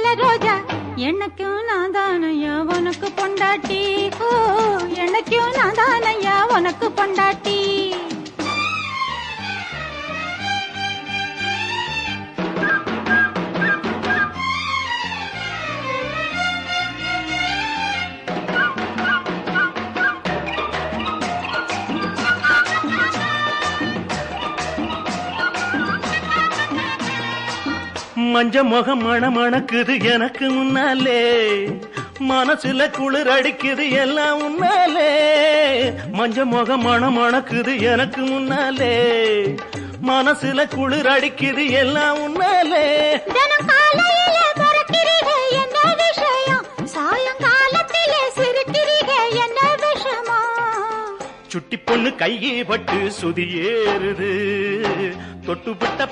மல்ல ரோஜா எனக்கும் நான் தானையா உனக்கு பொண்டாட்டி ஓ எனக்கும் நான் தானையா உனக்கு பொண்டாட்டி மஞ்ச முகம் மணமணக்குது எனக்கு முன்னாலே மனசுல குளிர் அடிக்குது எல்லாம் உன்னாலே மஞ்ச முகம் மணமணக்குது எனக்கு முன்னாலே மனசுல குளிர் அடிக்குது எல்லாம் உன்னாலே தினம் காலையில பிறக்கிறீங்க என்ன விஷயம் சாயங்காலத்திலே சிரிக்கிறீங்க என்ன விஷயமா சுட்டி பொண்ணு கையே பட்டு சுதி ஏறுது தொட்டுப்பட்ட